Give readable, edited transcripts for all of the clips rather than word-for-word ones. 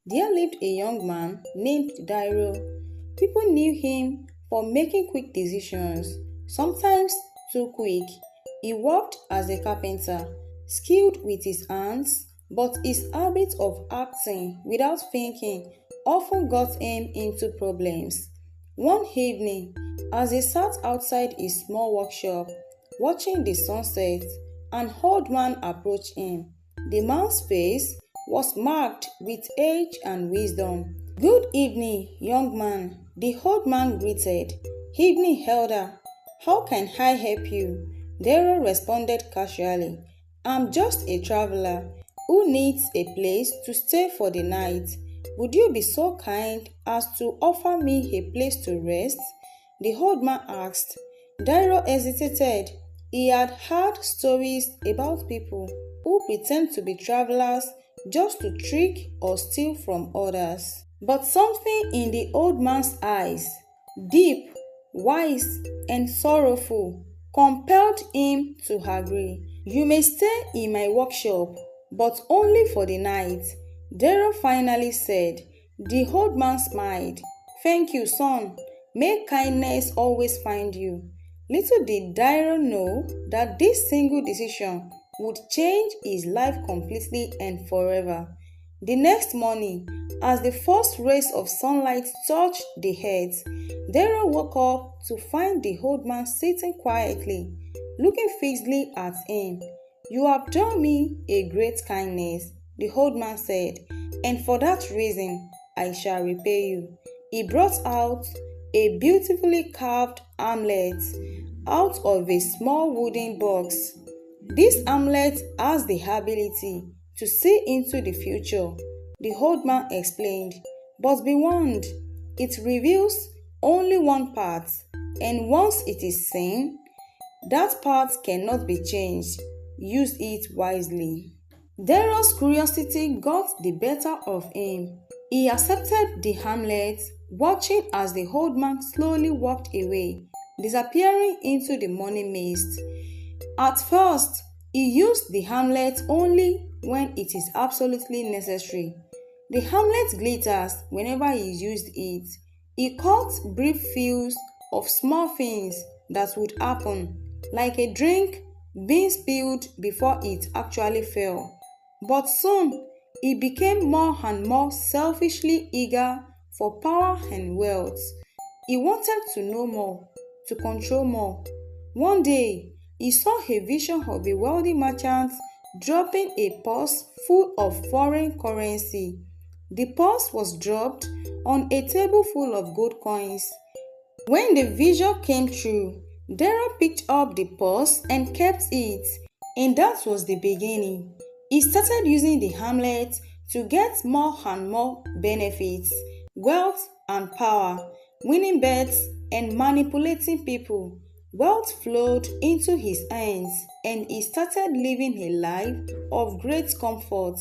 There lived a young man named Dairo. People knew him for making quick decisions, sometimes too quick. He worked as a carpenter, skilled with his hands, but his habit of acting without thinking often got him into problems. One evening, as he sat outside his small workshop, watching the sunset, an old man approached him. The man's face was marked with age and wisdom. "Good evening, young man," the old man greeted. "Evening, elder. How can I help you?" Daryl responded casually. "I'm just a traveler who needs a place to stay for the night. Would you be so kind as to offer me a place to rest?" The old man asked. Dairo hesitated. He had heard stories about people who pretend to be travelers just to trick or steal from others. But something in the old man's eyes, deep, wise, and sorrowful, compelled him to agree. "You may stay in my workshop, but only for the night," Dairo finally said. The old man smiled. "Thank you, son. May kindness always find you." Little did Dairo know that this single decision would change his life completely and forever. The next morning, as the first rays of sunlight touched the earth, Dairo woke up to find the old man sitting quietly, looking fixedly at him. "You have done me a great kindness," the old man said, "and for that reason I shall repay you." He brought out a beautifully carved amulet out of a small wooden box. "This amulet has the ability to see into the future," the old man explained. "But be warned, it reveals only one part, and once it is seen, that part cannot be changed. Use it wisely." Dairo's curiosity got the better of him. He accepted the amulet, watching as the old man slowly walked away, disappearing into the morning mist. At first, he used the amulet only when it is absolutely necessary. The amulet glitters whenever he used it. He caught brief feels of small things that would happen, like a drink being spilled before it actually fell. But soon, he became more and more selfishly eager for power and wealth. He wanted to know more, to control more. One day, he saw a vision of a wealthy merchant dropping a purse full of foreign currency. The purse was dropped on a table full of gold coins. When the vision came true, Dairo picked up the purse and kept it, and that was the beginning. He started using the amulet to get more and more benefits, wealth and power, winning bets and manipulating people. Wealth flowed into his hands, and he started living a life of great comfort.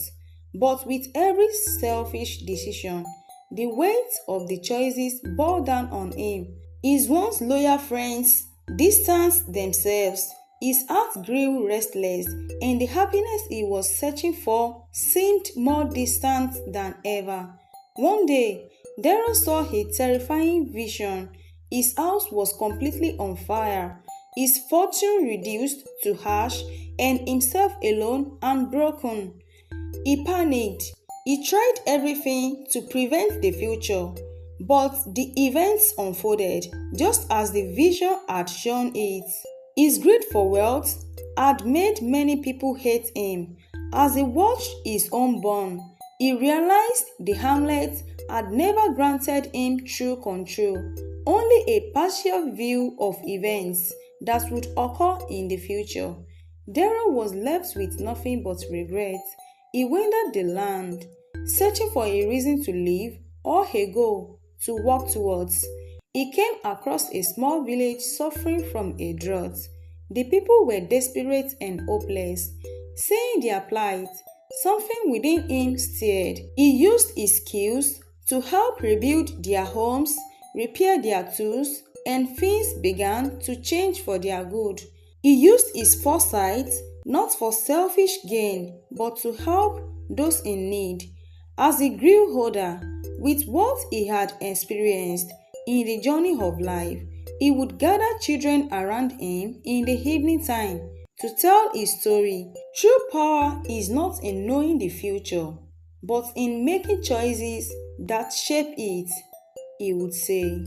But with every selfish decision, the weight of the choices bore down on him. His once loyal friends distanced themselves. His heart grew restless, and the happiness he was searching for seemed more distant than ever. One day, Daryl saw a terrifying vision. His house was completely on fire, his fortune reduced to ash, and himself alone and broken. He panicked. He tried everything to prevent the future, but the events unfolded just as the vision had shown it. His greed for wealth had made many people hate him. As he watched his unborn, he realized the amulet had never granted him true control, only a partial view of events that would occur in the future. Daryl was left with nothing but regret. He wandered the land, searching for a reason to live or a goal to work towards. He came across a small village suffering from a drought. The people were desperate and hopeless. Seeing their plight, something within him stirred. He used his skills to help rebuild their homes, repair their tools, and things began to change for their good. He used his foresight not for selfish gain, but to help those in need. As he grew older, with what he had experienced in the journey of life, he would gather children around him in the evening time to tell his story. True power is not in knowing the future, but in making choices that shape it, he would say.